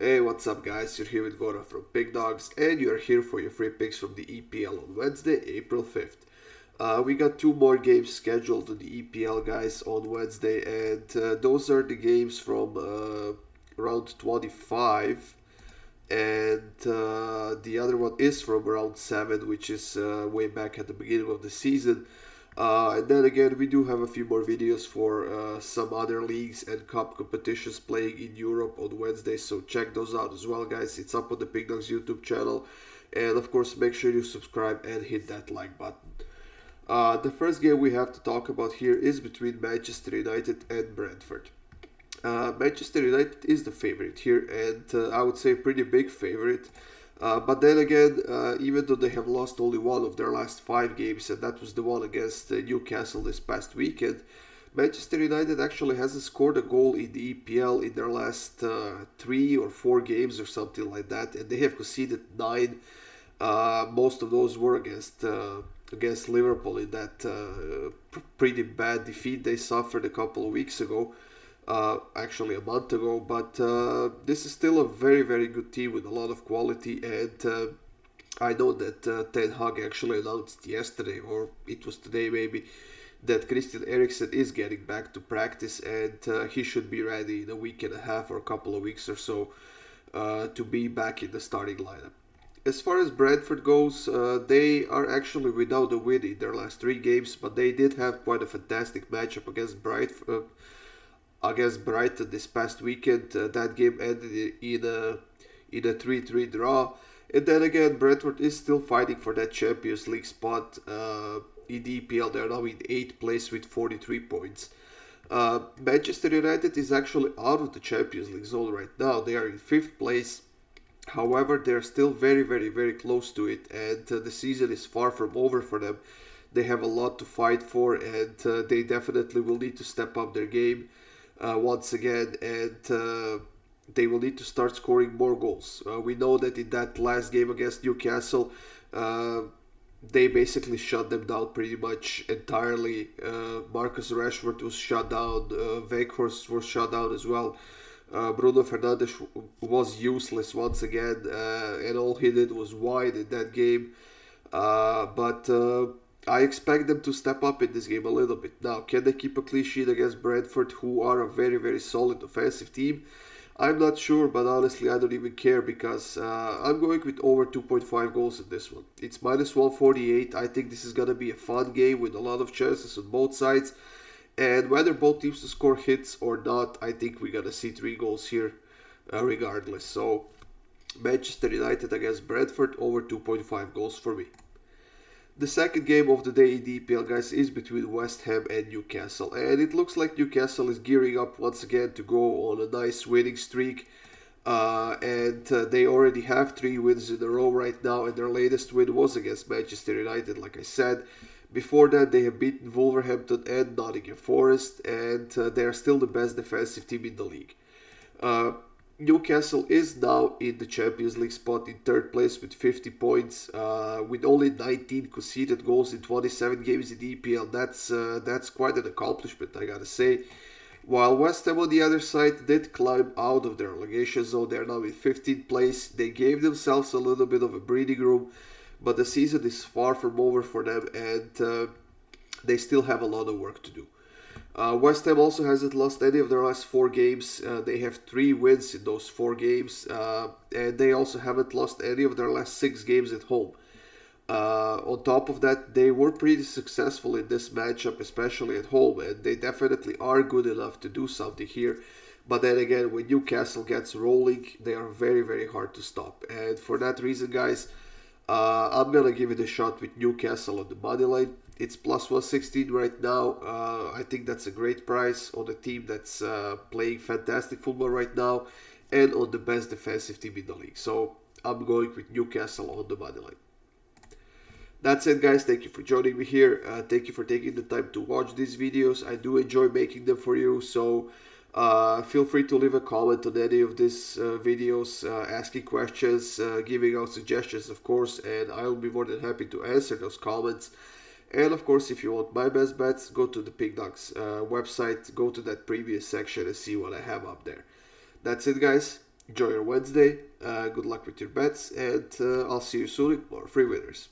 Hey, what's up guys? You're here with Gora from Big Dogs and you're here for your free picks from the EPL on Wednesday, April 5th. We got two more games scheduled on the EPL guys on Wednesday and those are the games from round 25 and the other one is from round 7, which is way back at the beginning of the season. And then again, we do have a few more videos for some other leagues and cup competitions playing in Europe on Wednesday, so check those out as well, guys. It's up on the Big Dogs YouTube channel, and of course, make sure you subscribe and hit that like button. The first game we have to talk about here is between Manchester United and Brentford. Manchester United is the favorite here, and I would say pretty big favorite. But then again, even though they have lost only one of their last 5 games, and that was the one against Newcastle this past weekend, Manchester United actually hasn't scored a goal in the EPL in their last 3 or 4 games or something like that, and they have conceded 9. Most of those were against Liverpool in that pretty bad defeat they suffered a couple of weeks ago. Actually a month ago, but this is still a very, very good team with a lot of quality, and I know that Ten Hag actually announced yesterday, or it was today maybe, that Christian Eriksen is getting back to practice, and he should be ready in a week and a half or a couple of weeks or so to be back in the starting lineup. As far as Brentford goes, they are actually without a win in their last 3 games, but they did have quite a fantastic matchup against Brighton this past weekend. That game ended in a 3-3 draw. And then again, Brentford is still fighting for that Champions League spot in the EPL. They are now in 8th place with 43 points. Manchester United is actually out of the Champions League zone right now. They are in 5th place. However, they are still very, very, very close to it, and the season is far from over for them. They have a lot to fight for, and they definitely will need to step up their game once again, and they will need to start scoring more goals. We know that in that last game against Newcastle, they basically shut them down pretty much entirely. Marcus Rashford was shut down, Weghorst was shut down as well. Bruno Fernandes was useless once again, and all he did was whine in that game. But I expect them to step up in this game a little bit. Now, can they keep a clean sheet against Brentford, who are a very, very solid offensive team? I'm not sure, but honestly, I don't even care, because I'm going with over 2.5 goals in this one. It's -148. I think this is going to be a fun game with a lot of chances on both sides. And whether both teams to score hits or not, I think we're going to see 3 goals here regardless. So, Manchester United against Brentford, over 2.5 goals for me. The second game of the day in the EPL, guys, is between West Ham and Newcastle. And it looks like Newcastle is gearing up once again to go on a nice winning streak. And they already have 3 wins in a row right now. And their latest win was against Manchester United, like I said. Before that, they have beaten Wolverhampton and Nottingham Forest. And they are still the best defensive team in the league. Newcastle is now in the Champions League spot in 3rd place with 50 points, with only 19 conceded goals in 27 games in the EPL. That's quite an accomplishment, I gotta say. While West Ham on the other side did climb out of their relegation zone, they're now in 15th place. They gave themselves a little bit of a breathing room, but the season is far from over for them, and they still have a lot of work to do. West Ham also hasn't lost any of their last 4 games. They have 3 wins in those 4 games, and they also haven't lost any of their last 6 games at home. On top of that, they were pretty successful in this matchup, especially at home, and they definitely are good enough to do something here. But then again, when Newcastle gets rolling, they are very, very hard to stop. And for that reason, guys, I'm going to give it a shot with Newcastle on the money line. It's +116 right now. I think that's a great price on a team that's playing fantastic football right now and on the best defensive team in the league. So I'm going with Newcastle on the money line. That's it, guys. Thank you for joining me here. Thank you for taking the time to watch these videos. I do enjoy making them for you. So feel free to leave a comment on any of these videos, asking questions, giving out suggestions, of course, and I'll be more than happy to answer those comments. And of course, if you want my best bets, go to the Big Dogs website, go to that previous section and see what I have up there. That's it, guys. Enjoy your Wednesday. Good luck with your bets, and I'll see you soon with more free winners.